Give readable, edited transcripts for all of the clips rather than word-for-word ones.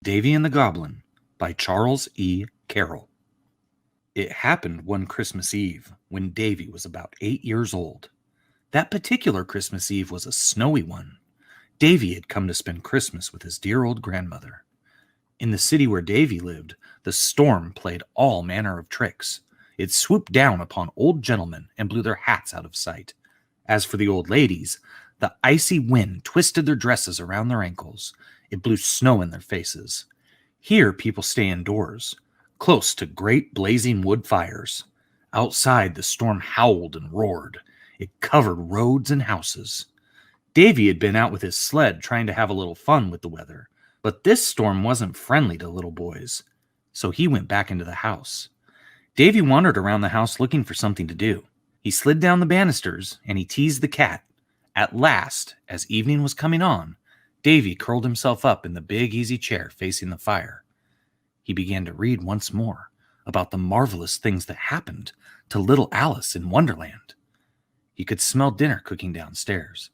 Davy and the Goblin by Charles E. Carryl. It happened one Christmas Eve when Davy was about 8 years old. That particular Christmas Eve was a snowy one. Davy had come to spend Christmas with his dear old grandmother. In the city where Davy lived, the storm played all manner of tricks. It swooped down upon old gentlemen and blew their hats out of sight. As for the old ladies, the icy wind twisted their dresses around their ankles. It blew snow in their faces. Here people stay indoors, close to great blazing wood fires. Outside, the storm howled and roared. It covered roads and houses. Davy had been out with his sled trying to have a little fun with the weather, but this storm wasn't friendly to little boys, so he went back into the house. Davy wandered around the house looking for something to do. He slid down the banisters, and he teased the cat. At last, as evening was coming on, Davy curled himself up in the big easy chair facing the fire. He began to read once more about the marvelous things that happened to little Alice in Wonderland. He could smell dinner cooking downstairs,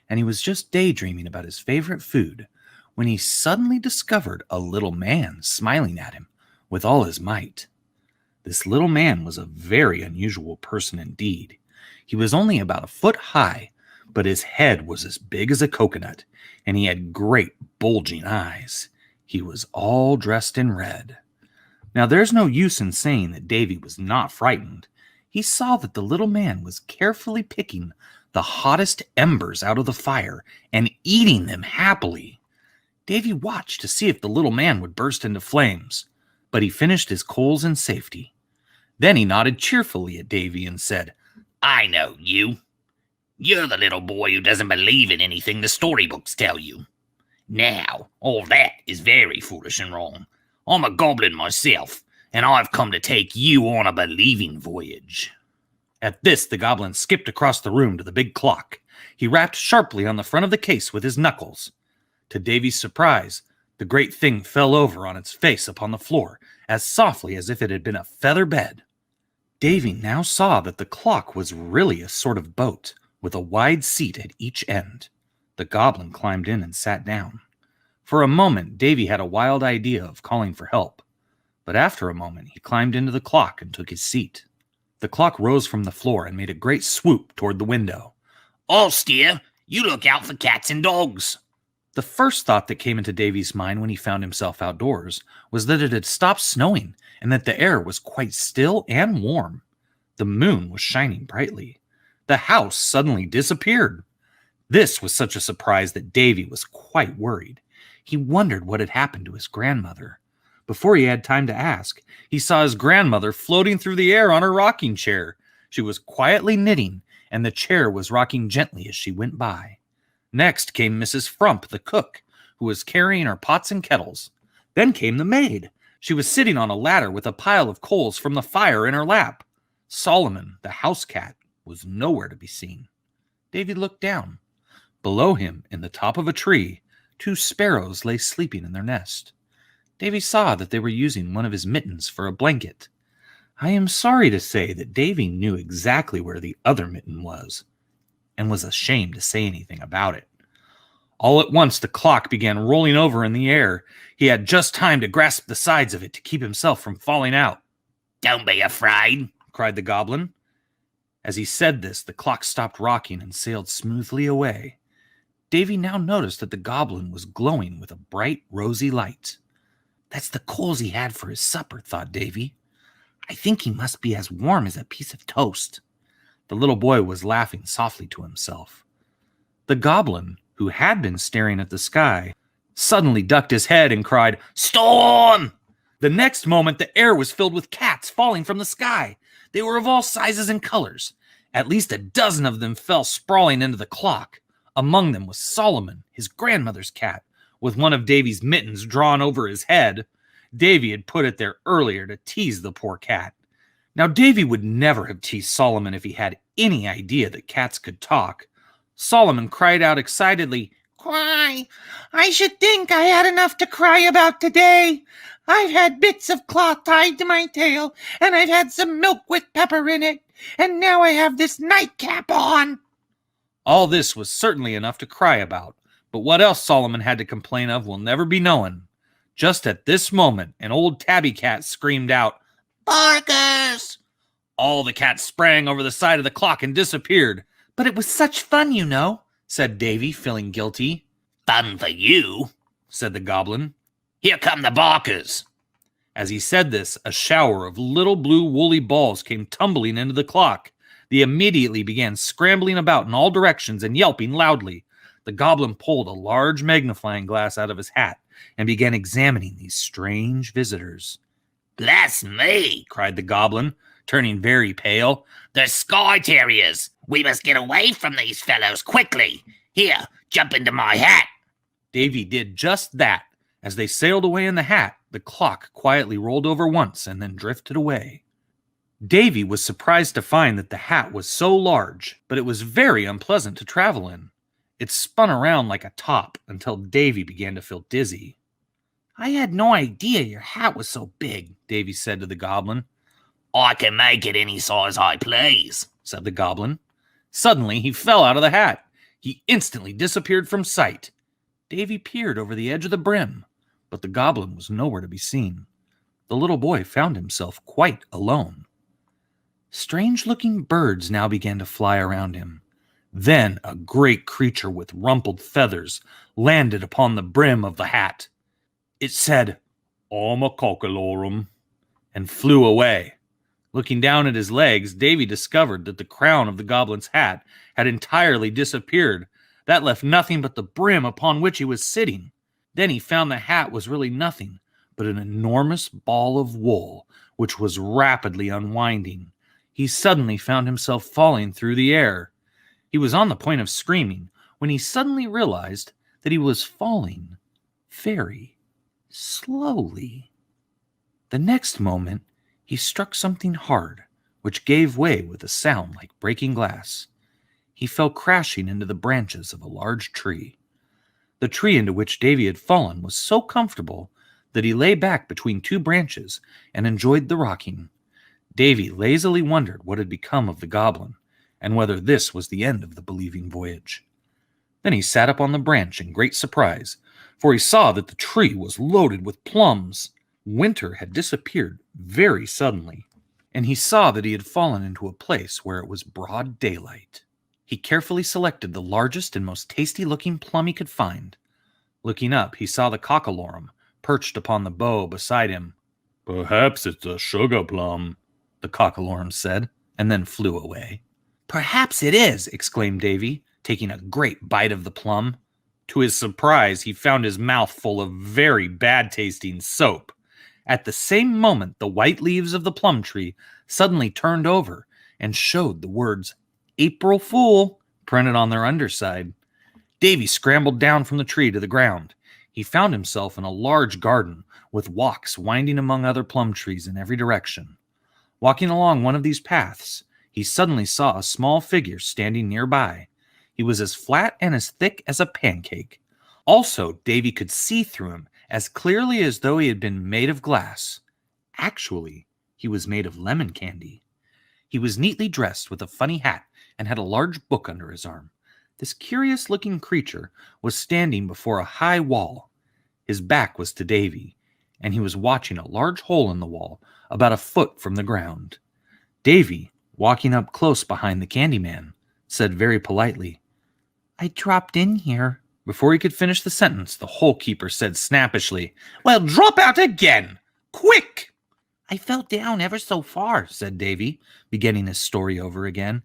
and he was just daydreaming about his favorite food when he suddenly discovered a little man smiling at him with all his might. This little man was a very unusual person indeed. He was only about a foot high, but his head was as big as a coconut, and he had great bulging eyes. He was all dressed in red. Now there's no use in saying that Davy was not frightened. He saw that the little man was carefully picking the hottest embers out of the fire and eating them happily. Davy watched to see if the little man would burst into flames, but he finished his coals in safety. Then he nodded cheerfully at Davy and said, "I know you. You're the little boy who doesn't believe in anything the storybooks tell you. Now, all that is very foolish and wrong. I'm a goblin myself, and I've come to take you on a believing voyage." At this, the goblin skipped across the room to the big clock. He rapped sharply on the front of the case with his knuckles. To Davy's surprise, the great thing fell over on its face upon the floor as softly as if it had been a feather bed. Davy now saw that the clock was really a sort of boat, with a wide seat at each end. The goblin climbed in and sat down. For a moment, Davy had a wild idea of calling for help, but after a moment he climbed into the clock and took his seat. The clock rose from the floor and made a great swoop toward the window. "I'll steer. You look out for cats and dogs." The first thought that came into Davy's mind when he found himself outdoors was that it had stopped snowing and that the air was quite still and warm. The moon was shining brightly. The house suddenly disappeared. This was such a surprise that Davy was quite worried. He wondered what had happened to his grandmother. Before he had time to ask, he saw his grandmother floating through the air on her rocking chair. She was quietly knitting, and the chair was rocking gently as she went by. Next came Mrs. Frump, the cook, who was carrying her pots and kettles. Then came the maid. She was sitting on a ladder with a pile of coals from the fire in her lap. Solomon, the house cat, was nowhere to be seen. Davy looked down. Below him, in the top of a tree, 2 sparrows lay sleeping in their nest. Davy saw that they were using one of his mittens for a blanket. I am sorry to say that Davy knew exactly where the other mitten was, and was ashamed to say anything about it. All at once the clock began rolling over in the air. He had just time to grasp the sides of it to keep himself from falling out. "Don't be afraid," cried the goblin. As he said this, the clock stopped rocking and sailed smoothly away. Davy now noticed that the goblin was glowing with a bright, rosy light. "That's the coals he had for his supper," thought Davy. "I think he must be as warm as a piece of toast." The little boy was laughing softly to himself. The goblin, who had been staring at the sky, suddenly ducked his head and cried, "Storm!" The next moment, the air was filled with cats falling from the sky. They were of all sizes and colors. At least a dozen of them fell sprawling into the clock. Among them was Solomon, his grandmother's cat, with one of Davy's mittens drawn over his head. Davy had put it there earlier to tease the poor cat. Now, Davy would never have teased Solomon if he had any idea that cats could talk. Solomon cried out excitedly, "Cry! I should think I had enough to cry about today. I've had bits of cloth tied to my tail, and I've had some milk with pepper in it, and now I have this nightcap on." All this was certainly enough to cry about, but what else Solomon had to complain of will never be known. Just at this moment, an old tabby cat screamed out, Barkers! All the cats sprang over the side of the clock and disappeared. But it was such fun, you know, said Davy, feeling guilty. Fun for you, said the goblin. Here come the barkers. As he said this, a shower of little blue woolly balls came tumbling into the clock. They immediately began scrambling about in all directions and yelping loudly. The goblin pulled a large magnifying glass out of his hat and began examining these strange visitors. Bless me, cried the goblin, turning very pale. They're sky terriers. We must get away from these fellows quickly. Here, jump into my hat. Davy did just that. As they sailed away in the hat, the clock quietly rolled over once and then drifted away. Davy was surprised to find that the hat was so large, but it was very unpleasant to travel in. It spun around like a top until Davy began to feel dizzy. I had no idea your hat was so big, Davy said to the goblin. I can make it any size I please, said the goblin. Suddenly, he fell out of the hat. He instantly disappeared from sight. Davy peered over the edge of the brim, but the goblin was nowhere to be seen. The little boy found himself quite alone. Strange-looking birds now began to fly around him. Then a great creature with rumpled feathers landed upon the brim of the hat. It said, "I'm a cockalorum," and flew away. Looking down at his legs, Davy discovered that the crown of the goblin's hat had entirely disappeared. That left nothing but the brim upon which he was sitting. Then he found the hat was really nothing but an enormous ball of wool, which was rapidly unwinding. He suddenly found himself falling through the air. He was on the point of screaming when he suddenly realized that he was falling very slowly. The next moment, he struck something hard, which gave way with a sound like breaking glass. He fell crashing into the branches of a large tree. The tree into which Davy had fallen was so comfortable that he lay back between two branches and enjoyed the rocking. Davy lazily wondered what had become of the goblin, and whether this was the end of the believing voyage. Then he sat up on the branch in great surprise, for he saw that the tree was loaded with plums. Winter had disappeared very suddenly, and he saw that he had fallen into a place where it was broad daylight. He carefully selected the largest and most tasty-looking plum he could find. Looking up, he saw the cockalorum perched upon the bough beside him. "Perhaps it's a sugar plum," the cockalorum said, and then flew away. Perhaps it is, exclaimed Davy, taking a great bite of the plum. To his surprise, he found his mouth full of very bad-tasting soap. At the same moment, the white leaves of the plum tree suddenly turned over and showed the words "April Fool" printed on their underside. Davy scrambled down from the tree to the ground. He found himself in a large garden with walks winding among other plum trees in every direction. Walking along one of these paths, he suddenly saw a small figure standing nearby. He was as flat and as thick as a pancake. Also, Davy could see through him as clearly as though he had been made of glass. Actually, he was made of lemon candy. He was neatly dressed with a funny hat and had a large book under his arm. This curious-looking creature was standing before a high wall. His back was to Davy, and he was watching a large hole in the wall about a foot from the ground. Davy, walking up close behind the candy man, said very politely, "I dropped in here." Before he could finish the sentence, the hole keeper said snappishly, "Well, drop out again! Quick!" "I fell down ever so far," said Davy, beginning his story over again,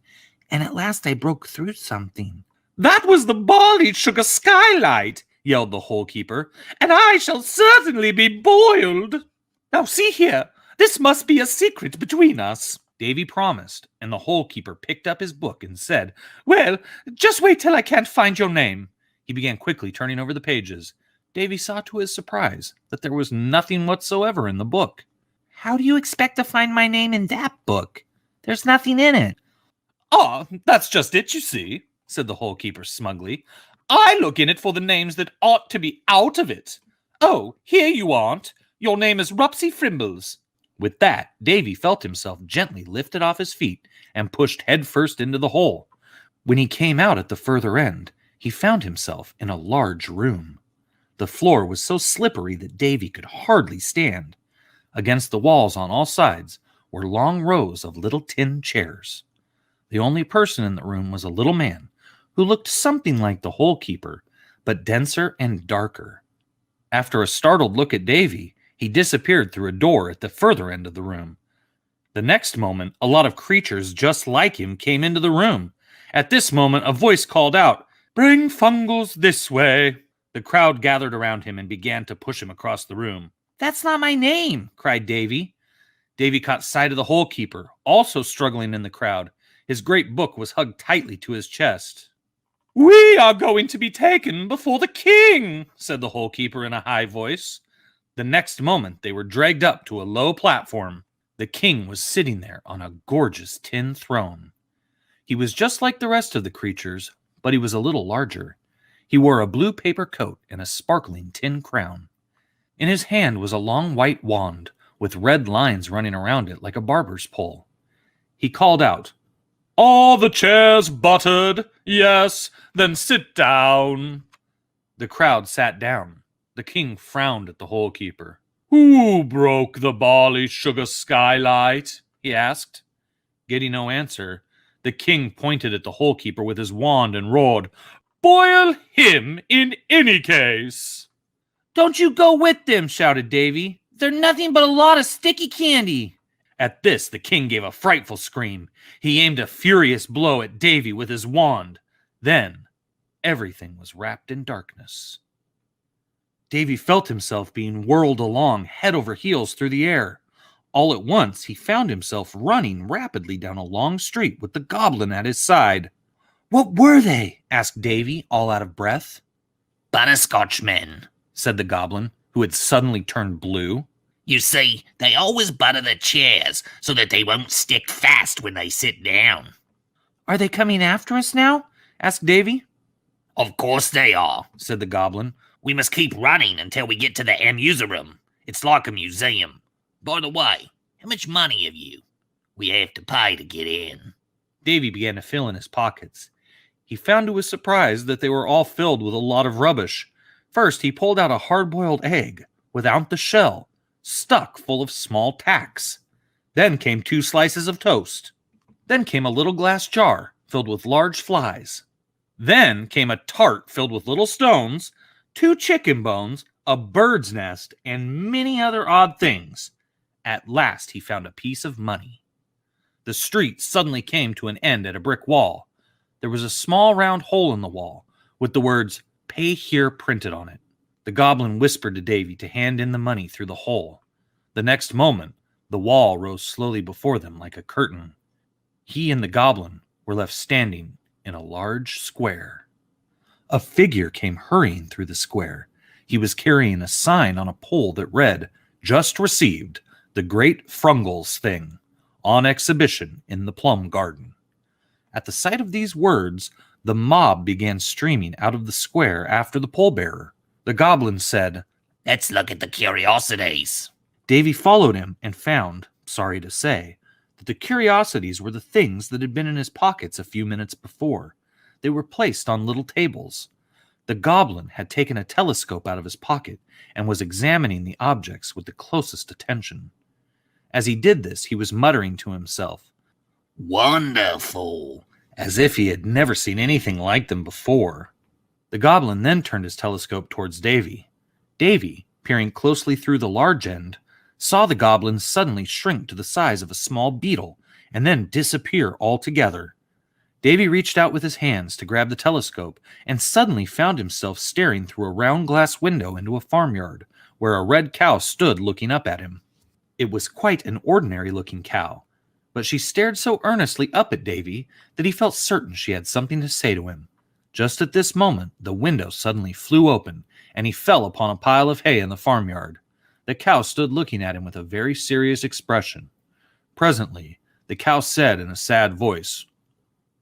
"and at last I broke through something." "That was the barley sugar skylight," yelled the hole keeper, "and I shall certainly be boiled. Now see here, this must be a secret between us." Davy promised, and the hole keeper picked up his book and said, "Well, just wait till I can't find your name." He began quickly turning over the pages. Davy saw to his surprise that there was nothing whatsoever in the book. "How do you expect to find my name in that book? There's nothing in it." "Ah, that's just it, you see," said the hole keeper smugly. "I look in it for the names that ought to be out of it. Oh, here you aren't. Your name is Rupsy Frimbles." With that, Davy felt himself gently lifted off his feet and pushed headfirst into the hole. When he came out at the further end, he found himself in a large room. The floor was so slippery that Davy could hardly stand. Against the walls on all sides were long rows of little tin chairs. The only person in the room was a little man who looked something like the Hole Keeper, but denser and darker. After a startled look at Davy, he disappeared through a door at the further end of the room. The next moment, a lot of creatures just like him came into the room. At this moment, a voice called out, "Bring Fungals this way." The crowd gathered around him and began to push him across the room. "That's not my name," cried Davy. Davy caught sight of the Hole Keeper, also struggling in the crowd. His great book was hugged tightly to his chest. "We are going to be taken before the king," said the Hole Keeper in a high voice. The next moment, they were dragged up to a low platform. The king was sitting there on a gorgeous tin throne. He was just like the rest of the creatures, but he was a little larger. He wore a blue paper coat and a sparkling tin crown. In his hand was a long white wand, with red lines running around it like a barber's pole. He called out, "All the chairs buttered? Yes, then sit down." The crowd sat down. The king frowned at the Hole Keeper. "Who broke the barley sugar skylight?" he asked. Getting no answer, the king pointed at the Hole Keeper with his wand and roared, "Boil him in any case." "Don't you go with them," shouted Davy. "They're nothing but a lot of sticky candy." At this, the king gave a frightful scream. He aimed a furious blow at Davy with his wand. Then, everything was wrapped in darkness. Davy felt himself being whirled along head over heels through the air. All at once, he found himself running rapidly down a long street with the goblin at his side. "What were they?" asked Davy, all out of breath. Butterscotch men, said the goblin, who had suddenly turned blue. You see, they always butter the chairs so that they won't stick fast when they sit down. "Are they coming after us now?" asked Davy. Of course they are, said the goblin. We must keep running until we get to the amuserum. It's like a museum. By the way, how much money have you? We have to pay to get in. Davy began to fill in his pockets. He found to his surprise that they were all filled with a lot of rubbish. First, he pulled out a hard-boiled egg, without the shell, stuck full of small tacks. Then came 2 slices of toast. Then came a little glass jar filled with large flies. Then came a tart filled with little stones, 2 chicken bones, a bird's nest, and many other odd things. At last he found a piece of money. The street suddenly came to an end at a brick wall. There was a small round hole in the wall, with the words, "Pay here" printed on it. The goblin whispered to Davy to hand in the money through the hole. The next moment, the wall rose slowly before them like a curtain. He and the goblin were left standing in a large square. A figure came hurrying through the square. He was carrying a sign on a pole that read, "Just received, the Great Frungles Thing, on exhibition in the Plum Garden." At the sight of these words, the mob began streaming out of the square after the pole-bearer. The goblin said, Let's look at the curiosities. Davy followed him and found, sorry to say, that the curiosities were the things that had been in his pockets a few minutes before. They were placed on little tables. The goblin had taken a telescope out of his pocket and was examining the objects with the closest attention. As he did this, he was muttering to himself, Wonderful, as if he had never seen anything like them before. The goblin then turned his telescope towards Davy. Davy, peering closely through the large end, saw the goblin suddenly shrink to the size of a small beetle and then disappear altogether. Davy reached out with his hands to grab the telescope and suddenly found himself staring through a round glass window into a farmyard where a red cow stood looking up at him. It was quite an ordinary-looking cow, but she stared so earnestly up at Davy that he felt certain she had something to say to him. Just at this moment, the window suddenly flew open, and he fell upon a pile of hay in the farmyard. The cow stood looking at him with a very serious expression. Presently, the cow said in a sad voice,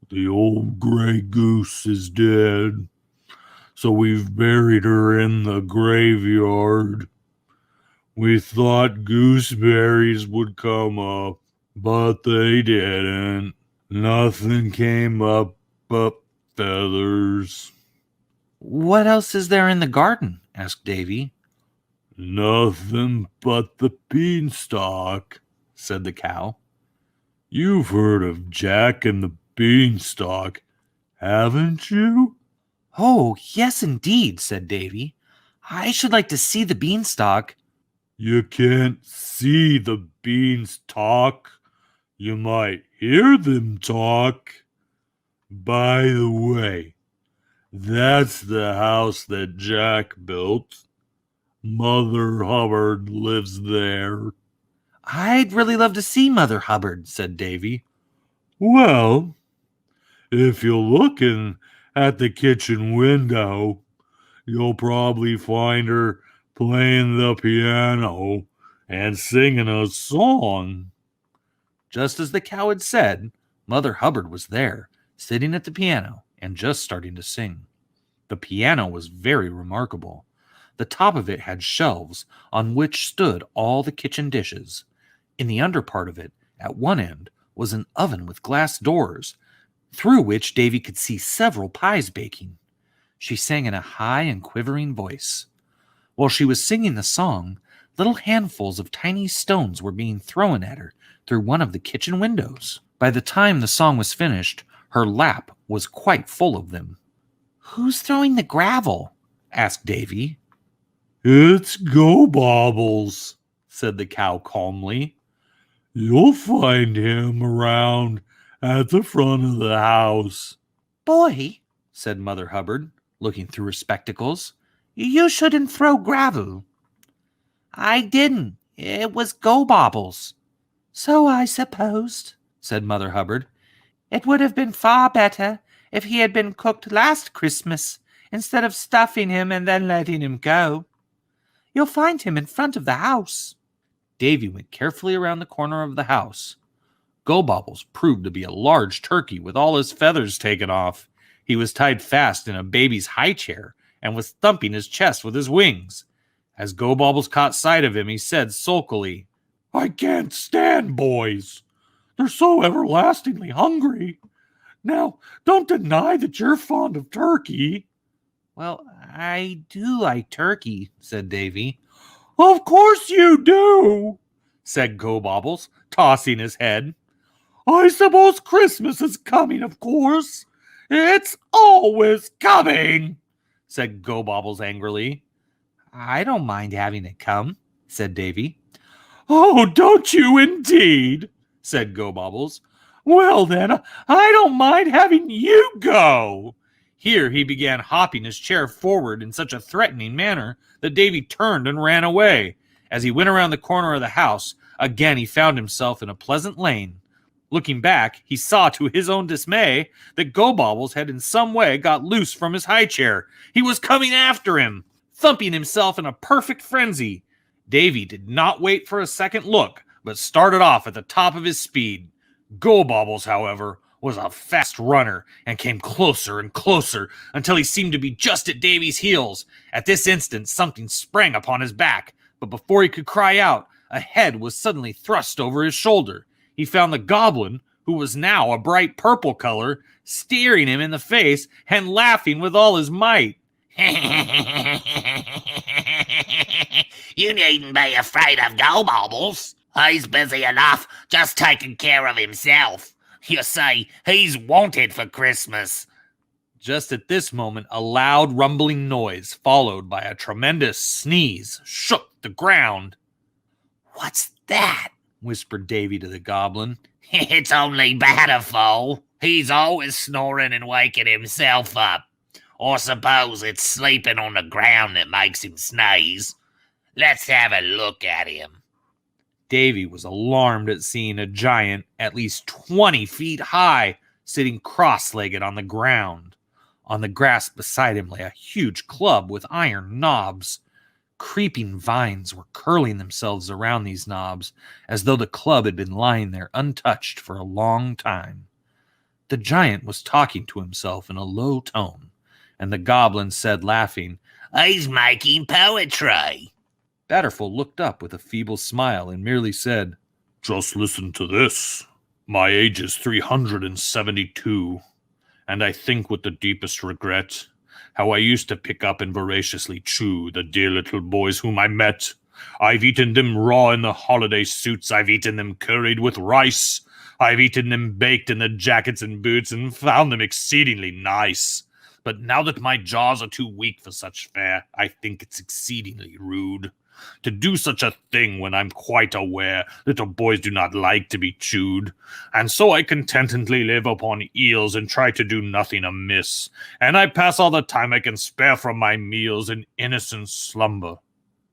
"The old gray goose is dead, so we've buried her in the graveyard. We thought gooseberries would come up, but they didn't. Nothing came up but feathers." "What else is there in the garden?" asked Davy. Nothing but the beanstalk, said the cow. You've heard of Jack and the Beanstalk, haven't you? Oh, yes, indeed, said Davy. I should like to see the beanstalk. You can't see the beans talk. You might hear them talk. By the way, that's the house that Jack built. Mother Hubbard lives there. I'd really love to see Mother Hubbard, said Davy. Well, if you're looking at the kitchen window, you'll probably find her playing the piano and singing a song. Just as the cow had said, Mother Hubbard was there, sitting at the piano and just starting to sing. The piano was very remarkable. The top of it had shelves on which stood all the kitchen dishes. In the under part of it, at one end, was an oven with glass doors, through which Davy could see several pies baking. She sang in a high and quivering voice. While she was singing the song, little handfuls of tiny stones were being thrown at her through one of the kitchen windows. By the time the song was finished, her lap was quite full of them. "Who's throwing the gravel?" asked Davy. It's Go Bobbles, said the cow calmly. You'll find him around at the front of the house. "Boy," said Mother Hubbard, looking through her spectacles, "you shouldn't throw gravel." "I didn't. It was Go Bobbles." "So I supposed," said Mother Hubbard. "It would have been far better if he had been cooked last Christmas instead of stuffing him and then letting him go. You'll find him in front of the house." Davy went carefully around the corner of the house. Go Bobbles proved to be a large turkey with all his feathers taken off. He was tied fast in a baby's high chair and was thumping his chest with his wings. As Go Bobbles caught sight of him, he said sulkily, I can't stand boys. They're so everlastingly hungry. Now, don't deny that you're fond of turkey. "Well, I do like turkey," said Davy. Of course you do, Said Go Bobbles, tossing his head. I suppose Christmas is coming, of course. It's always coming, said Go Bobbles angrily. "I don't mind having it come," said Davy. Oh, don't you indeed, said Go Bobbles. Well then, I don't mind having you go. Here he began hopping his chair forward in such a threatening manner that Davy turned and ran away. As he went around the corner of the house, again he found himself in a pleasant lane. Looking back, he saw to his own dismay that Go Bobbles had in some way got loose from his high chair. He was coming after him, thumping himself in a perfect frenzy. Davy did not wait for a second look, but started off at the top of his speed. Go Bobbles, however, was a fast runner and came closer and closer until he seemed to be just at Davy's heels. At this instant, something sprang upon his back, but before he could cry out, a head was suddenly thrust over his shoulder. He found the Goblin, who was now a bright purple color, staring him in the face and laughing with all his might. You needn't be afraid of Go Bobbles. He's busy enough just taking care of himself. You see, he's wanted for Christmas. Just at this moment, a loud rumbling noise, followed by a tremendous sneeze, shook the ground. What's that? Whispered Davy to the Goblin. It's only Butterful. He's always snoring and waking himself up. Or suppose it's sleeping on the ground that makes him sneeze. Let's have a look at him. Davy was alarmed at seeing a giant at least 20 feet high sitting cross-legged on the ground. On the grass beside him lay a huge club with iron knobs. Creeping vines were curling themselves around these knobs as though the club had been lying there untouched for a long time. The giant was talking to himself in a low tone, and the Goblin said, laughing, He's making poetry. Batterful looked up with a feeble smile and merely said, Just listen to this. My age is 372, and I think with the deepest regret how I used to pick up and voraciously chew the dear little boys whom I met. I've eaten them raw in the holiday suits. I've eaten them curried with rice. I've eaten them baked in the jackets and boots and found them exceedingly nice. But now that my jaws are too weak for such fare, I think it's exceedingly rude to do such a thing when I'm quite aware little boys do not like to be chewed. And so I contentedly live upon eels and try to do nothing amiss, and I pass all the time I can spare from my meals in innocent slumber,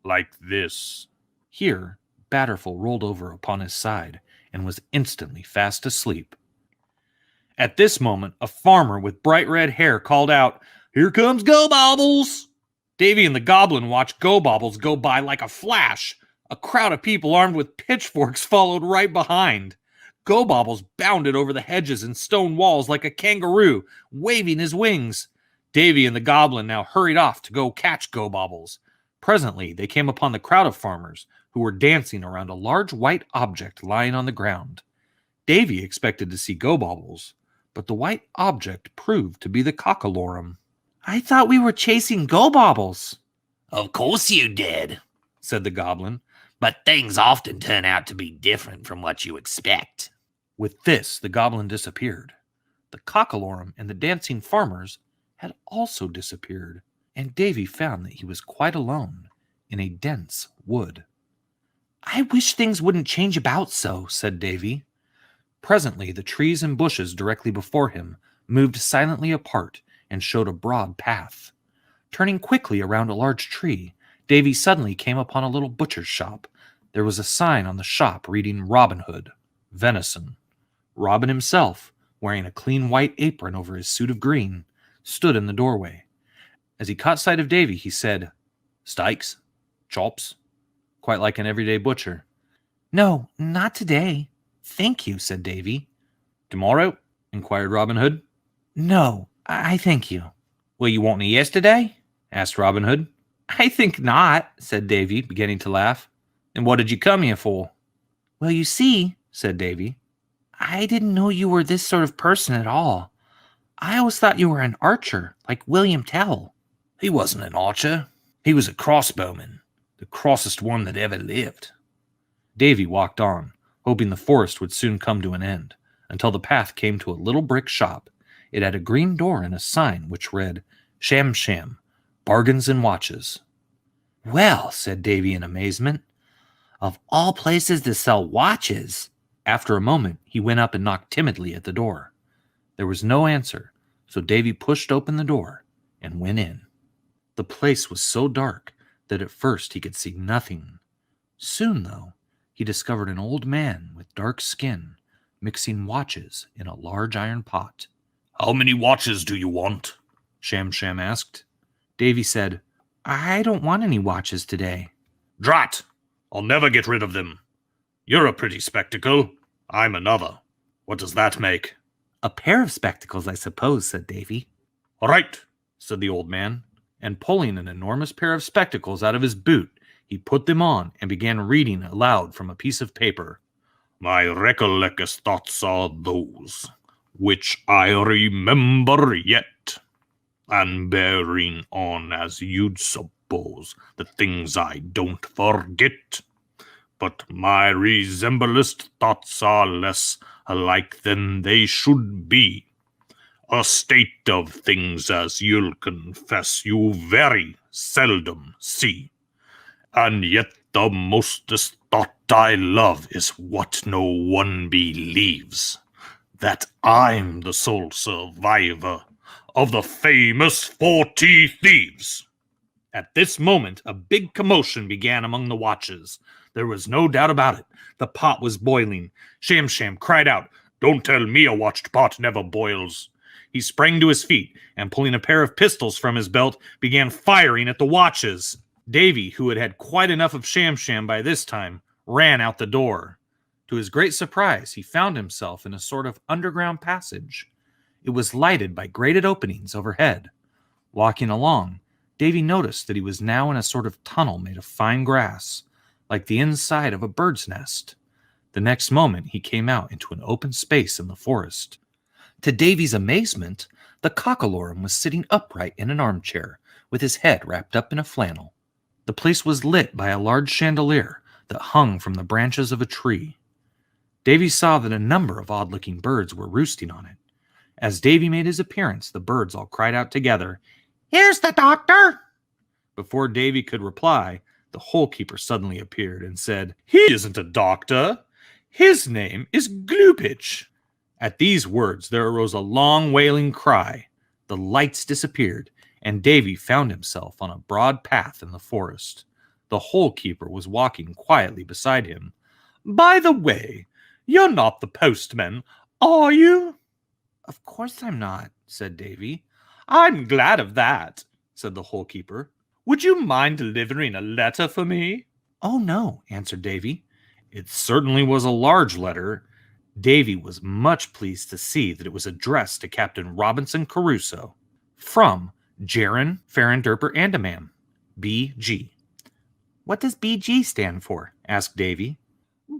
like this." Here, Batterful rolled over upon his side and was instantly fast asleep. At this moment, a farmer with bright red hair called out, "Here comes Go Bobbles!" Davy and the Goblin watched Go Bobbles go by like a flash. A crowd of people armed with pitchforks followed right behind. Go Bobbles bounded over the hedges and stone walls like a kangaroo, waving his wings. Davy and the Goblin now hurried off to go catch Go Bobbles. Presently, they came upon the crowd of farmers who were dancing around a large white object lying on the ground. Davy expected to see Go Bobbles, but the white object proved to be the cockalorum. "I thought we were chasing Go Bobbles." Of course you did, said the Goblin. but things often turn out to be different from what you expect. With this, the Goblin disappeared. The cockalorum and the dancing farmers had also disappeared, and Davy found that he was quite alone in a dense wood. "I wish things wouldn't change about so," said Davy. Presently, the trees and bushes directly before him moved silently apart and showed a broad path. Turning quickly around a large tree, Davy suddenly came upon a little butcher's shop. There was a sign on the shop reading Robin Hood, venison. Robin himself, wearing a clean white apron over his suit of green, stood in the doorway. As he caught sight of Davy, he said, "Steaks? Chops?" Quite like an everyday butcher. "No, not today. Thank you," said Davy. "Tomorrow?" inquired Robin Hood. "No, I thank you." "Well, you want any yesterday?" asked Robin Hood. "I think not," said Davy, beginning to laugh. "And what did you come here for?" "Well, you see," said Davy, "I didn't know you were this sort of person at all. I always thought you were an archer, like William Tell." He wasn't an archer. He was a crossbowman, the crossest one that ever lived. Davy walked on, hoping the forest would soon come to an end, until the path came to a little brick shop. It had a green door and a sign which read, "Sham Sham, Bargains and Watches." "Well," said Davy in amazement, "of all places to sell watches." After a moment, he went up and knocked timidly at the door. There was no answer, so Davy pushed open the door and went in. The place was so dark that at first he could see nothing. Soon, though, he discovered an old man with dark skin mixing watches in a large iron pot. "How many watches do you want?" Sham Sham asked. Davy said, "I don't want any watches today." "Drat! I'll never get rid of them. You're a pretty spectacle. I'm another. What does that make?" "A pair of spectacles, I suppose," said Davy. "All right," said the old man, and pulling an enormous pair of spectacles out of his boot, he put them on and began reading aloud from a piece of paper. "My recollectest thoughts are those which I remember yet, and bearing on as you'd suppose the things I don't forget. But my resemblest thoughts are less alike than they should be. A state of things, as you'll confess, you very seldom see. And yet the mostest thought I love is what no one believes, that I'm the sole survivor of the famous 40 Thieves." At this moment, a big commotion began among the watches. There was no doubt about it. The pot was boiling. Sham Sham cried out, "Don't tell me a watched pot never boils." He sprang to his feet and, pulling a pair of pistols from his belt, began firing at the watches. Davy, who had had quite enough of Sham Sham by this time, ran out the door. To his great surprise, he found himself in a sort of underground passage. It was lighted by grated openings overhead. Walking along, Davy noticed that he was now in a sort of tunnel made of fine grass, like the inside of a bird's nest. The next moment, he came out into an open space in the forest. To Davy's amazement, The cockalorum was sitting upright in an armchair, with his head wrapped up in a flannel. The place was lit by a large chandelier that hung from the branches of a tree. Davy saw that a number of odd-looking birds were roosting on it. As Davy made his appearance, the birds all cried out together, Here's the doctor. Before Davy could reply, the hole-keeper suddenly appeared and said, He isn't a doctor. His name is Gloopitch. At these words, there arose a long wailing cry. The lights disappeared, and Davy found himself on a broad path in the forest. The hole-keeper was walking quietly beside him. By the way, you're not the postman, are you? Of course I'm not, said Davy. I'm glad of that, said the hole-keeper. Would you mind delivering a letter for me? Oh, no, answered Davy. It certainly was a large letter. Davy was much pleased to see that it was addressed to Captain Robinson Crusoe. From Jaron Farrenderper Andamam, B.G. What does B.G. stand for? Asked Davy.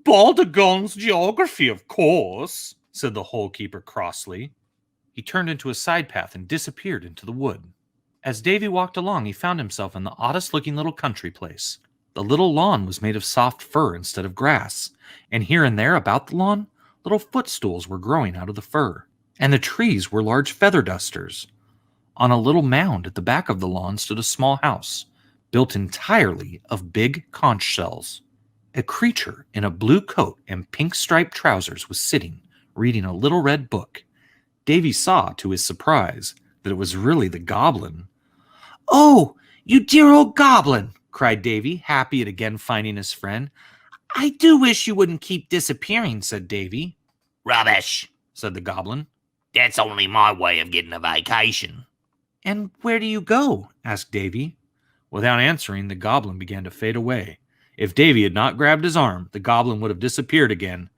Baldagon's Geography, of course, said the hole-keeper crossly. He turned into a side path and disappeared into the wood. As Davy walked along, he found himself in the oddest-looking little country place. The little lawn was made of soft fur instead of grass, and here and there about the lawn, little footstools were growing out of the fur, and the trees were large feather dusters. On a little mound at the back of the lawn stood a small house, built entirely of big conch shells. A creature in a blue coat and pink striped trousers was sitting, reading a little red book. Davy saw, to his surprise, that it was really the Goblin. Oh, you dear old Goblin, cried Davy, happy at again finding his friend. I do wish you wouldn't keep disappearing, said Davy. Rubbish, said the Goblin. That's only my way of getting a vacation. And where do you go? Asked Davy. Without answering, the Goblin began to fade away. If Davy had not grabbed his arm, the Goblin would have disappeared again.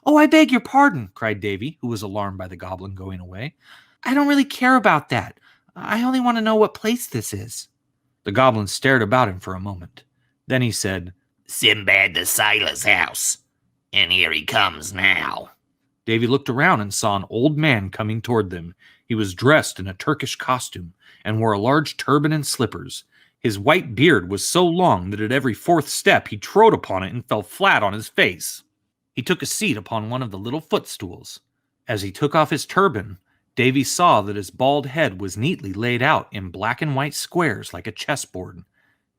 Oh, I beg your pardon, cried Davy, who was alarmed by the Goblin going away. I don't really care about that. I only want to know what place this is. The Goblin stared about him for a moment. Then he said, Sinbad the sailor's house. And here he comes now. Davy looked around and saw an old man coming toward them. He was dressed in a Turkish costume and wore a large turban and slippers. His white beard was so long that at every fourth step he trode upon it and fell flat on his face. He took a seat upon one of the little footstools. As he took off his turban, Davy saw that his bald head was neatly laid out in black and white squares like a chessboard.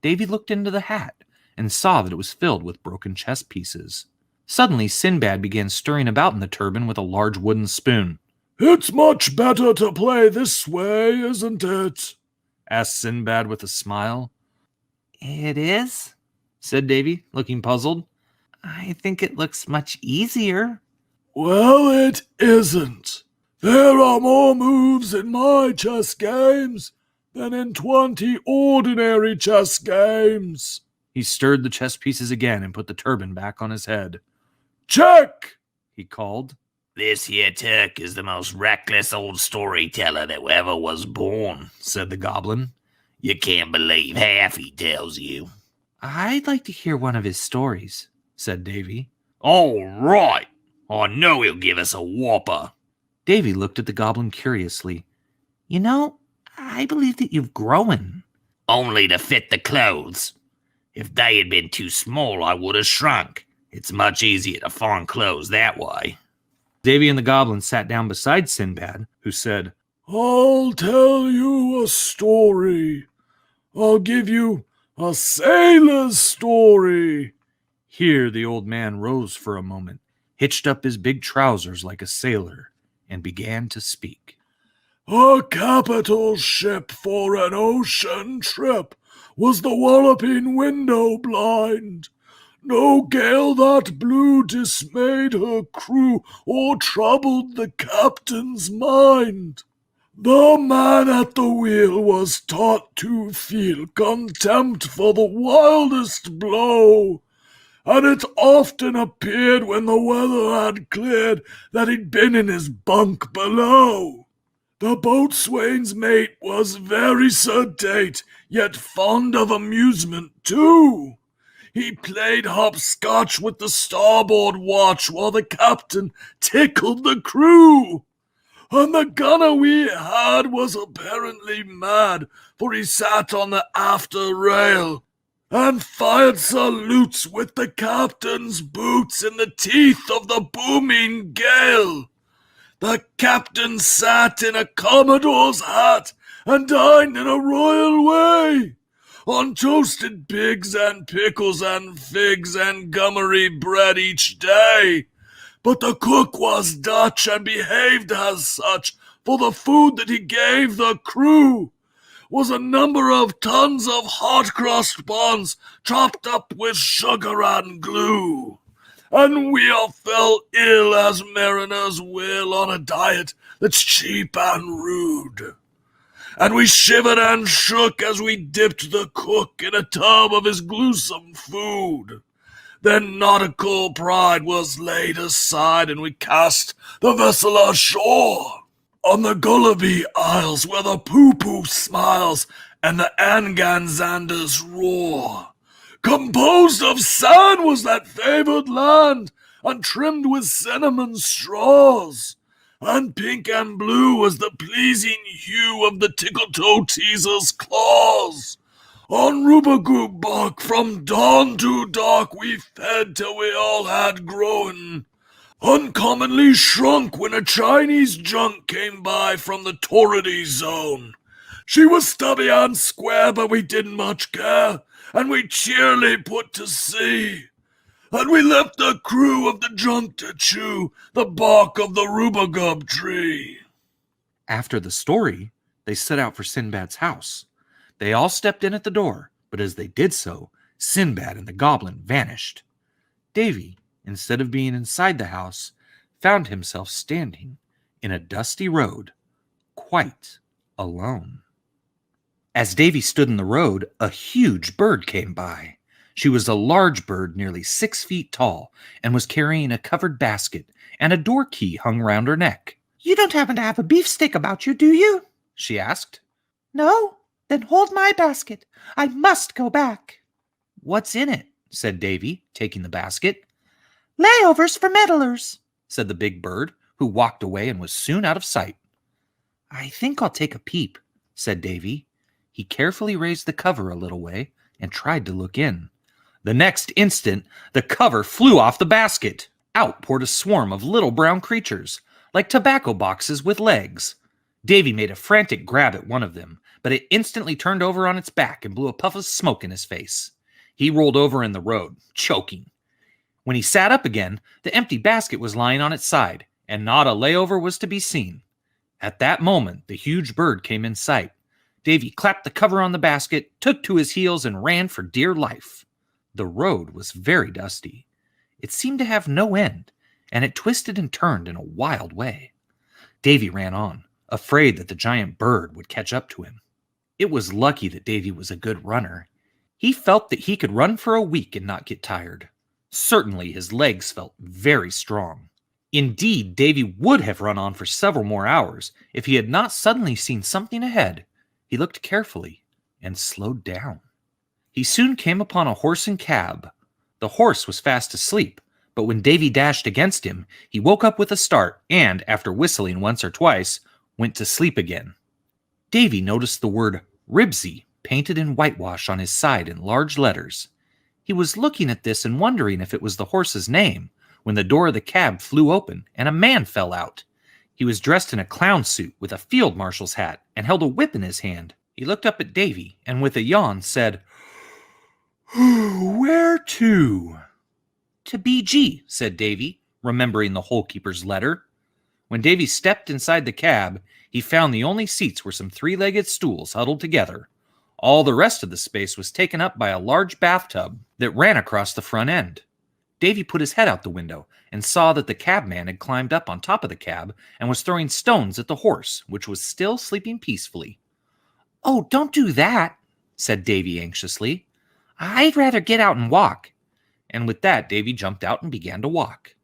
Davy looked into the hat and saw that it was filled with broken chess pieces. Suddenly, Sinbad began stirring about in the turban with a large wooden spoon. It's much better to play this way, isn't it? Asked Sinbad with a smile. It is, said Davy, looking puzzled. I think it looks much easier. Well, it isn't. There are more moves in my chess games than in 20 ordinary chess games. He stirred the chess pieces again and put the turban back on his head. Check, he called. This here Turk is the most reckless old storyteller that ever was born, said the Goblin. You can't believe half he tells you. I'd like to hear one of his stories, said Davy. All right. I know he'll give us a whopper. Davy looked at the Goblin curiously. You know, I believe that you've grown. Only to fit the clothes. If they had been too small, I would have shrunk. It's much easier to find clothes that way. Davy and the Goblin sat down beside Sinbad, who said, I'll tell you a story. I'll give you a sailor's story. Here the old man rose for a moment, hitched up his big trousers like a sailor, and began to speak. A capital ship for an ocean trip was the Walloping Window Blind. No gale that blew dismayed her crew or troubled the captain's mind. The man at the wheel was taught to feel contempt for the wildest blow, and it often appeared when the weather had cleared that he'd been in his bunk below. The boatswain's mate was very sedate, yet fond of amusement too. He played hopscotch with the starboard watch while the captain tickled the crew. and the gunner we had was apparently mad, for he sat on the after rail and fired salutes with the captain's boots in the teeth of the booming gale. The captain sat in a commodore's hat and dined in a royal way, on toasted pigs and pickles and figs and gummery bread each day. But the cook was Dutch and behaved as such, for the food that he gave the crew was a number of tons of hot-crossed buns chopped up with sugar and glue. And we all fell ill as mariners will on a diet that's cheap and rude. And we shivered and shook as we dipped the cook in a tub of his gluesome food. Then nautical pride was laid aside, and we cast the vessel ashore on the Gulliby Isles, where the poo-poo smiles and the Anganzanders roar. Composed of sand was that favored land, and trimmed with cinnamon straws, and pink and blue was the pleasing hue of the tickle-toe teaser's claws. On Rubagoo bark from dawn to dark we fed till we all had grown, uncommonly shrunk when a Chinese junk came by from the Torridy zone. She was stubby and square, but we didn't much care, and we cheerily put to sea. And we left the crew of the junk to chew the bark of the rubagub tree. After the story, they set out for Sinbad's house. They all stepped in at the door, but as they did so, Sinbad and the Goblin vanished. Davy, instead of being inside the house, found himself standing in a dusty road, quite alone. As Davy stood in the road, a huge bird came by. She was a large bird nearly 6 feet tall and was carrying a covered basket, and a door key hung round her neck. You don't happen to have a beefsteak about you, do you? She asked. No? Then hold my basket. I must go back. What's in it? Said Davy, taking the basket. Layovers for meddlers, said the big bird, who walked away and was soon out of sight. I think I'll take a peep, said Davy. He carefully raised the cover a little way and tried to look in. The next instant, the cover flew off the basket. Out poured a swarm of little brown creatures, like tobacco boxes with legs. Davy made a frantic grab at one of them, but it instantly turned over on its back and blew a puff of smoke in his face. He rolled over in the road, choking. When he sat up again, the empty basket was lying on its side, and not a layover was to be seen. At that moment, the huge bird came in sight. Davy clapped the cover on the basket, took to his heels, and ran for dear life. The road was very dusty. It seemed to have no end, and it twisted and turned in a wild way. Davy ran on, afraid that the giant bird would catch up to him. It was lucky that Davy was a good runner. He felt that he could run for a week and not get tired. Certainly his legs felt very strong. Indeed, Davy would have run on for several more hours if he had not suddenly seen something ahead. He looked carefully and slowed down. He soon came upon a horse and cab. The horse was fast asleep, but when Davy dashed against him, he woke up with a start and, after whistling once or twice, went to sleep again. Davy noticed the word Ribsy painted in whitewash on his side in large letters. He was looking at this and wondering if it was the horse's name when the door of the cab flew open and a man fell out. He was dressed in a clown suit with a field marshal's hat and held a whip in his hand. He looked up at Davy and with a yawn said, "Where to?" "To BG," said Davy, remembering the hole-keeper's letter. When Davy stepped inside the cab, he found the only seats were some 3-legged stools huddled together. All the rest of the space was taken up by a large bathtub that ran across the front end. Davy put his head out the window and saw that the cabman had climbed up on top of the cab and was throwing stones at the horse, which was still sleeping peacefully. "Oh, don't do that," said Davy anxiously. "I'd rather get out and walk." And with that, Davy jumped out and began to walk.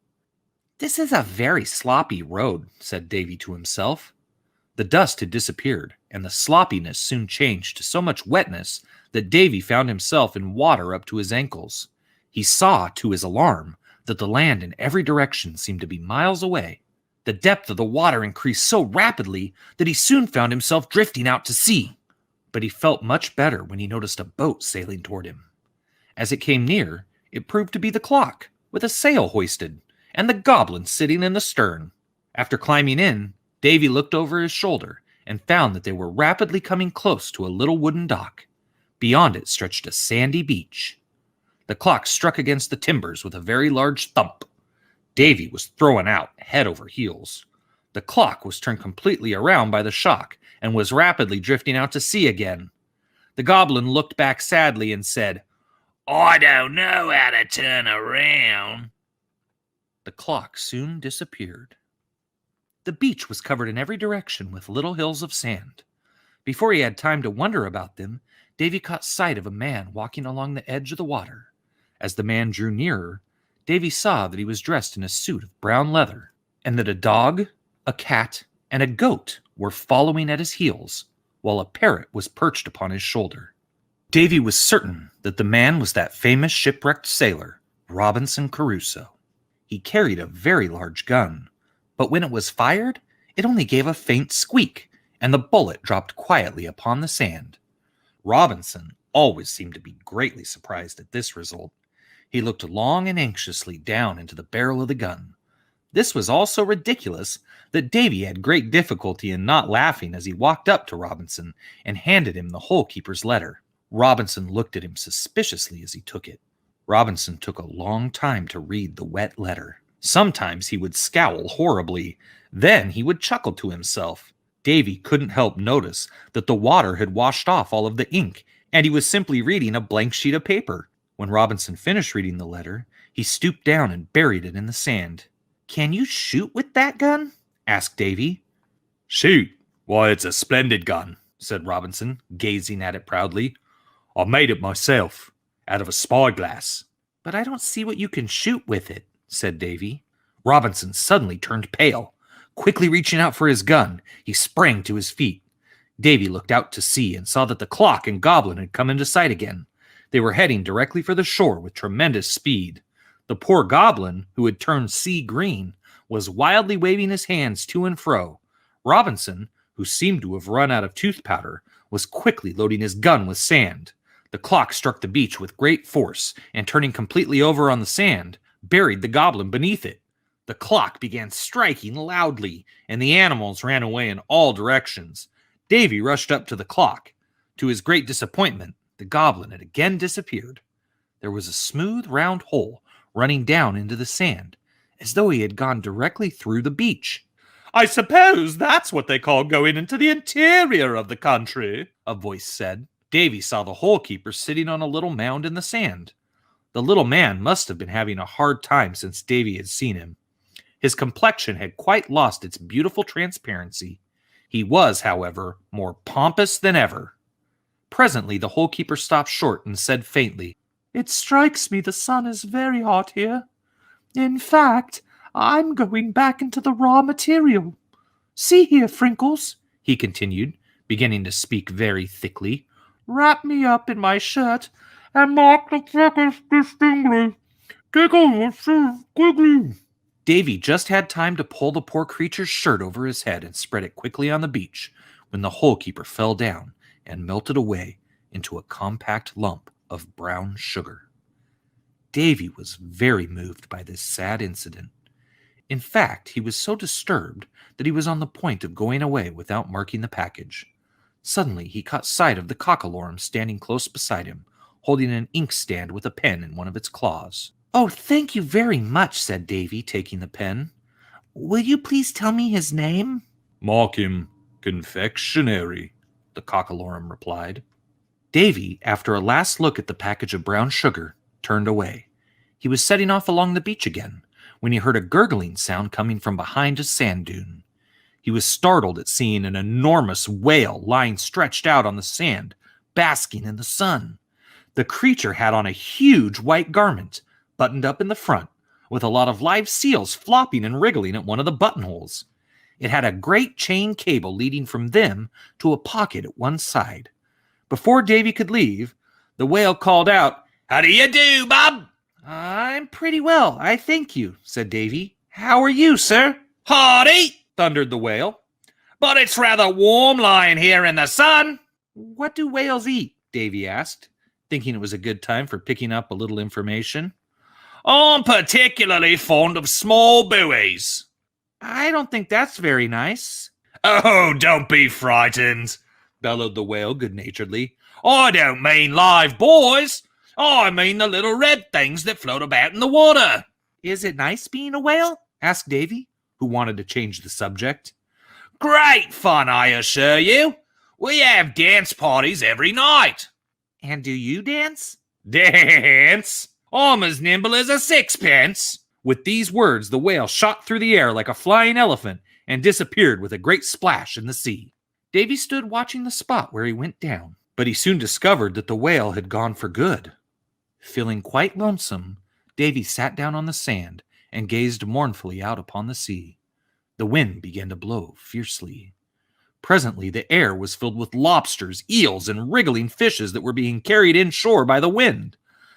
"This is a very sloppy road," said Davy to himself. The dust had disappeared, and the sloppiness soon changed to so much wetness that Davy found himself in water up to his ankles. He saw, to his alarm, that the land in every direction seemed to be miles away. The depth of the water increased so rapidly that he soon found himself drifting out to sea. But he felt much better when he noticed a boat sailing toward him. As it came near, it proved to be the clock, with a sail hoisted, and the goblin sitting in the stern. After climbing in, Davy looked over his shoulder and found that they were rapidly coming close to a little wooden dock. Beyond it stretched a sandy beach. The clock struck against the timbers with a very large thump. Davy was thrown out head over heels. The clock was turned completely around by the shock and was rapidly drifting out to sea again. The goblin looked back sadly and said, I don't know how to turn around. The clock soon disappeared. The beach was covered in every direction with little hills of sand. Before he had time to wonder about them, Davy caught sight of a man walking along the edge of the water. As the man drew nearer, Davy saw that he was dressed in a suit of brown leather, and that a dog, a cat, and a goat were following at his heels, while a parrot was perched upon his shoulder. Davy was certain that the man was that famous shipwrecked sailor, Robinson Crusoe. He carried a very large gun, but when it was fired, it only gave a faint squeak, and the bullet dropped quietly upon the sand. Robinson always seemed to be greatly surprised at this result. He looked long and anxiously down into the barrel of the gun. This was all so ridiculous that Davy had great difficulty in not laughing as he walked up to Robinson and handed him the hole-keeper's letter. Robinson looked at him suspiciously as he took it. Robinson took a long time to read the wet letter. Sometimes he would scowl horribly. Then he would chuckle to himself. Davy couldn't help notice that the water had washed off all of the ink, and he was simply reading a blank sheet of paper. When Robinson finished reading the letter, he stooped down and buried it in the sand. "Can you shoot with that gun?" asked Davy. Shoot? Why, it's a splendid gun, said Robinson, gazing at it proudly. I made it myself, out of a spyglass. "But I don't see what you can shoot with it," said Davy. Robinson suddenly turned pale. Quickly reaching out for his gun, he sprang to his feet. Davy looked out to sea and saw that the clock and Goblin had come into sight again. They were heading directly for the shore with tremendous speed. The poor Goblin, who had turned sea green, was wildly waving his hands to and fro. Robinson, who seemed to have run out of tooth powder, was quickly loading his gun with sand. The clock struck the beach with great force, and turning completely over on the sand, buried the Goblin beneath it. The clock began striking loudly, and the animals ran away in all directions. Davy rushed up to the clock. To his great disappointment, the Goblin had again disappeared. There was a smooth, round hole running down into the sand, as though he had gone directly through the beach. I suppose that's what they call going into the interior of the country, a voice said. Davy saw the hole-keeper sitting on a little mound in the sand. The little man must have been having a hard time since Davy had seen him. His complexion had quite lost its beautiful transparency. He was, however, more pompous than ever. Presently the hole-keeper stopped short and said faintly, "It strikes me the sun is very hot here. In fact, I'm going back into the raw material. See here, Frinkles," he continued, beginning to speak very thickly. "Wrap me up in my shirt and mark the freckles distinctly. Giggle, squiggly." Davy just had time to pull the poor creature's shirt over his head and spread it quickly on the beach when the hole-keeper fell down and melted away into a compact lump of brown sugar. Davy was very moved by this sad incident. In fact, he was so disturbed that he was on the point of going away without marking the package. Suddenly, he caught sight of the cockalorum standing close beside him, holding an inkstand with a pen in one of its claws. "Oh, thank you very much," said Davy, taking the pen. "Will you please tell me his name?" Mark him confectionery, the cockalorum replied. Davy, after a last look at the package of brown sugar, turned away. He was setting off along the beach again when he heard a gurgling sound coming from behind a sand dune. He was startled at seeing an enormous whale lying stretched out on the sand, basking in the sun. The creature had on a huge white garment, buttoned up in the front, with a lot of live seals flopping and wriggling at one of the buttonholes. It had a great chain cable leading from them to a pocket at one side. Before Davy could leave, the whale called out, How do you do, Bob? "I'm pretty well, I thank you," said Davy. "How are you, sir?" Hardy, thundered the whale. But it's rather warm lying here in the sun. What do whales eat? Davy asked, thinking it was a good time for picking up a little information. I'm particularly fond of small buoys. I don't think that's very nice. Oh, don't be frightened, bellowed the whale good-naturedly. I don't mean live boys. I mean the little red things that float about in the water. Is it nice being a whale? Asked Davy, who wanted to change the subject. Great fun, I assure you. We have dance parties every night. And do you dance? Dance? I'm as nimble as a sixpence. With these words, the whale shot through the air like a flying elephant and disappeared with a great splash in the sea. Davy stood watching the spot where he went down, but he soon discovered that the whale had gone for good. Feeling quite lonesome, Davy sat down on the sand and gazed mournfully out upon the sea. The wind began to blow fiercely. Presently, the air was filled with lobsters, eels, and wriggling fishes that were being carried inshore by the wind.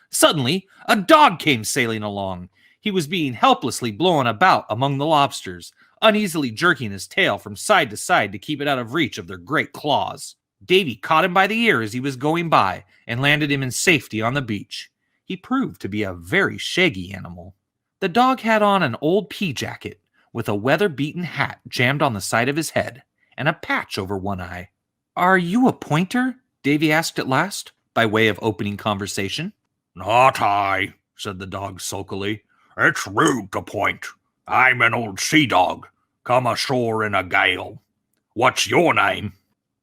Suddenly, a dog came sailing along. He was being helplessly blown about among the lobsters, uneasily jerking his tail from side to side to keep it out of reach of their great claws. Davy caught him by the ear as he was going by and landed him in safety on the beach. He proved to be a very shaggy animal. The dog had on an old pea jacket with a weather-beaten hat jammed on the side of his head and a patch over one eye. "Are you a pointer?" Davy asked at last, by way of opening conversation. Not I, said the dog sulkily. It's rude to point. I'm an old sea dog, come ashore in a gale. What's your name?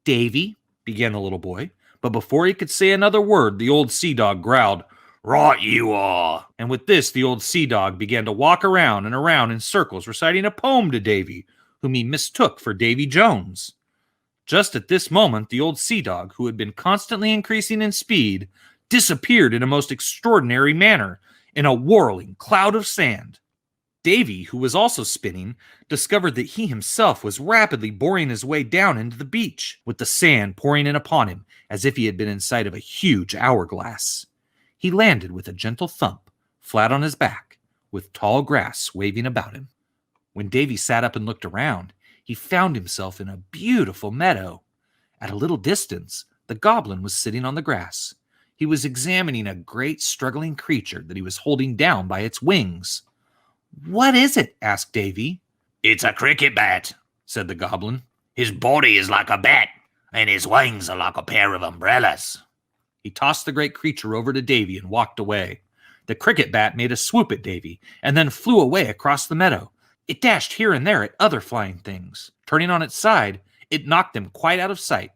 Davy, began the little boy, but before he could say another word, the old sea dog growled, Right you are. and with this, the old sea dog began to walk around and around in circles, reciting a poem to Davy, whom he mistook for Davy Jones. Just at this moment, the old sea dog, who had been constantly increasing in speed, disappeared in a most extraordinary manner in a whirling cloud of sand. Davy, who was also spinning, discovered that he himself was rapidly boring his way down into the beach, with the sand pouring in upon him as if he had been inside of a huge hourglass. He landed with a gentle thump, flat on his back, with tall grass waving about him. When Davy sat up and looked around, he found himself in a beautiful meadow. At a little distance, the goblin was sitting on the grass. He was examining a great struggling creature that he was holding down by its wings. "What is it?" asked Davy. It's a cricket bat, said the goblin. His body is like a bat, and his wings are like a pair of umbrellas. He tossed the great creature over to Davy and walked away. The cricket bat made a swoop at Davy and then flew away across the meadow. It dashed here and there at other flying things. Turning on its side, it knocked them quite out of sight.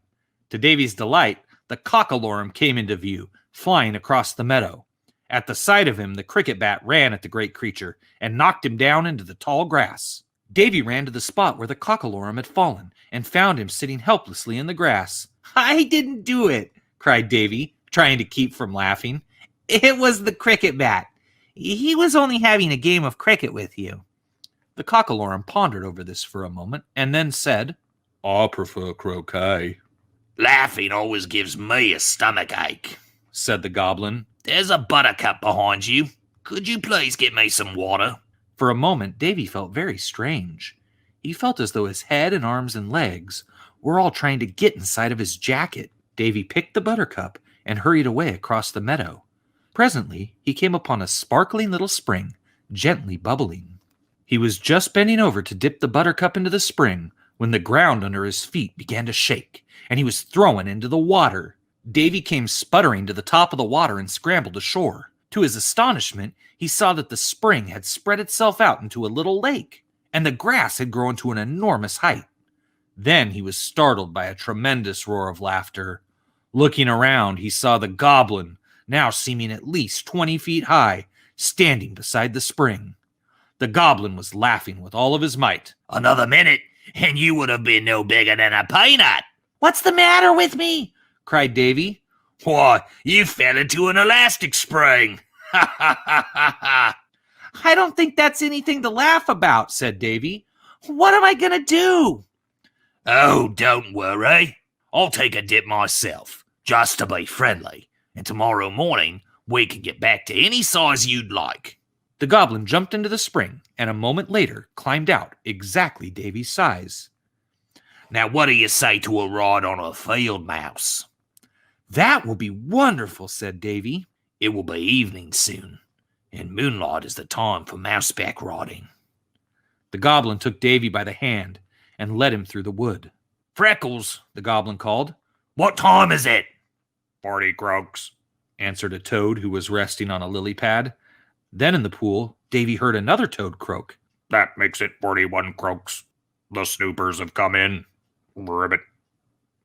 To Davy's delight, the cockalorum came into view, flying across the meadow. At the sight of him, the cricket bat ran at the great creature and knocked him down into the tall grass. Davy ran to the spot where the cockalorum had fallen and found him sitting helplessly in the grass. "I didn't do it," cried Davy, trying to keep from laughing. "It was the cricket bat. He was only having a game of cricket with you." The cockalorum pondered over this for a moment and then said, I prefer croquet. Laughing always gives me a stomach ache, said the goblin. There's a buttercup behind you. Could you please get me some water? For a moment, Davy felt very strange. He felt as though his head and arms and legs were all trying to get inside of his jacket. Davy picked the buttercup and hurried away across the meadow. Presently, he came upon a sparkling little spring, gently bubbling. He was just bending over to dip the buttercup into the spring when the ground under his feet began to shake, and he was thrown into the water. Davy came sputtering to the top of the water and scrambled ashore. To his astonishment, he saw that the spring had spread itself out into a little lake, and the grass had grown to an enormous height. Then he was startled by a tremendous roar of laughter. Looking around, he saw the goblin, now seeming at least 20 feet high, standing beside the spring. The goblin was laughing with all of his might. Another minute, and you would have been no bigger than a peanut. What's the matter with me? Cried Davy. Why, you fell into an elastic spring. Ha ha ha ha ha. I don't think that's anything to laugh about, said Davy. What am I going to do? Oh, don't worry. I'll take a dip myself, just to be friendly. And tomorrow morning, we can get back to any size you'd like. The goblin jumped into the spring and a moment later climbed out exactly Davy's size. Now what do you say to a ride on a field mouse? That will be wonderful, said Davy. It will be evening soon, and moonlight is the time for mouseback riding. The goblin took Davy by the hand and led him through the wood. Freckles, The goblin called. what time is it? 40 croaks. Answered a toad who was resting on a lily pad. Then in the pool, Davy heard another toad croak. That makes it 41 croaks. The snoopers have come in. Ribbit.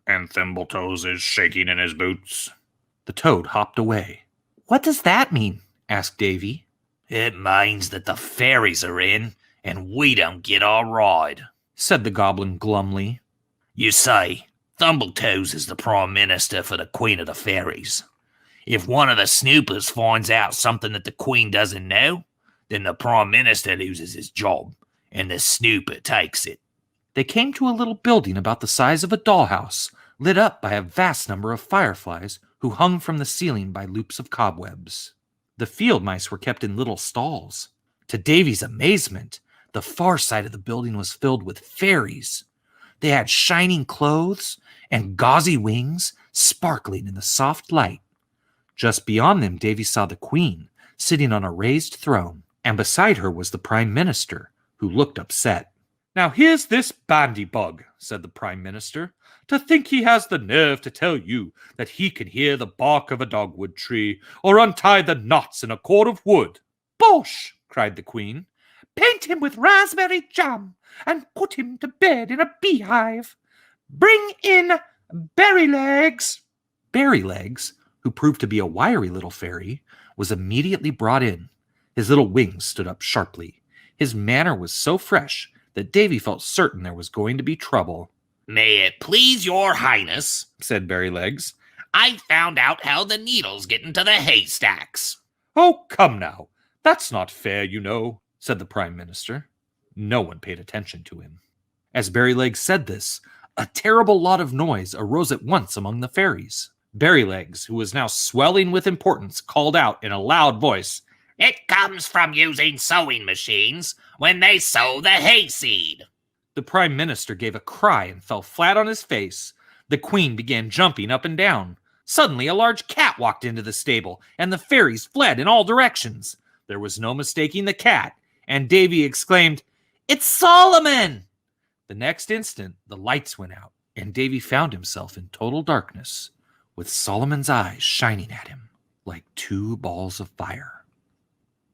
And Thimbletoes is shaking in his boots. The toad hopped away. What does that mean? Asked Davy. It means that the fairies are in, and we don't get our ride, Said the goblin glumly. You say, Thimbletoes is the Prime Minister for the Queen of the Fairies. If one of the snoopers finds out something that the Queen doesn't know, then the Prime Minister loses his job, and the snooper takes it. They came to a little building about the size of a dollhouse, lit up by a vast number of fireflies who hung from the ceiling by loops of cobwebs. The field mice were kept in little stalls. To Davy's amazement, the far side of the building was filled with fairies. They had shining clothes and gauzy wings sparkling in the soft light. Just beyond them, Davy saw the queen sitting on a raised throne, and beside her was the prime minister, who looked upset. Now here's this bandy-bug, said the prime minister, to think he has the nerve to tell you that he can hear the bark of a dogwood tree or untie the knots in a cord of wood. Bosh! Cried the queen. Paint him with raspberry jam and put him to bed in a beehive. Bring in Berrylegs. Berrylegs, who proved to be a wiry little fairy, was immediately brought in. His little wings stood up sharply. His manner was so fresh that Davy felt certain there was going to be trouble. May it please your highness, Said Berrylegs. I found out how the needles get into the haystacks. Oh, come now. That's not fair, you know, said the prime minister. No one paid attention to him. As Berrylegs said this, a terrible lot of noise arose at once among the fairies. Berrylegs, who was now swelling with importance, called out in a loud voice, It comes from using sewing machines when they sow the hayseed. The prime minister gave a cry and fell flat on his face. The queen began jumping up and down. Suddenly, a large cat walked into the stable, and the fairies fled in all directions. There was no mistaking the cat, and Davy exclaimed, It's Solomon! The next instant, the lights went out, and Davy found himself in total darkness, with Solomon's eyes shining at him like two balls of fire.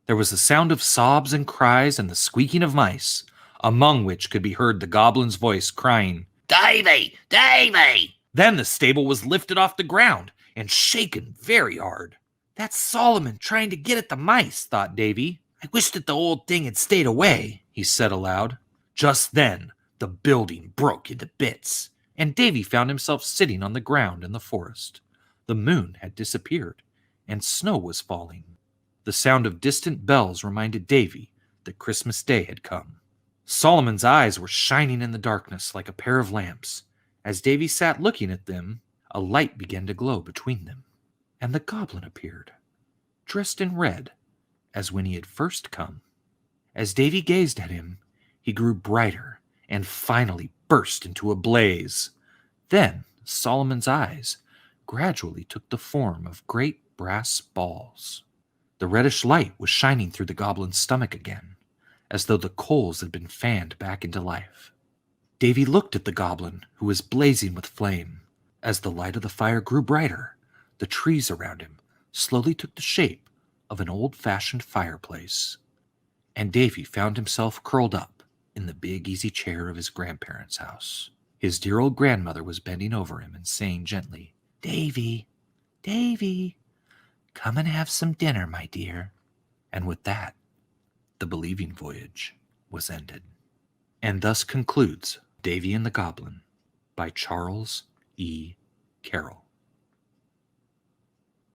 There was the sound of sobs and cries and the squeaking of mice, among which could be heard the goblin's voice crying, Davy! Davy! Then the stable was lifted off the ground and shaken very hard. That's Solomon trying to get at the mice, thought Davy. I wish that the old thing had stayed away, he said aloud. Just then, the building broke into bits, and Davy found himself sitting on the ground in the forest. The moon had disappeared, and snow was falling. The sound of distant bells reminded Davy that Christmas Day had come. Solomon's eyes were shining in the darkness like a pair of lamps. As Davy sat looking at them, a light began to glow between them, and the goblin appeared, dressed in red, as when he had first come. As Davy gazed at him, he grew brighter and finally burst into a blaze. Then Solomon's eyes gradually took the form of great brass balls. The reddish light was shining through the goblin's stomach again, as though the coals had been fanned back into life. Davy looked at the goblin, who was blazing with flame. As the light of the fire grew brighter, the trees around him slowly took the shape of an old-fashioned fireplace, and Davy found himself curled up in the big easy chair of his grandparents' house. His dear old grandmother was bending over him and saying gently, Davy, Davy, come and have some dinner, my dear. And with that, the believing voyage was ended. And thus concludes Davy and the Goblin by Charles E. Carryl.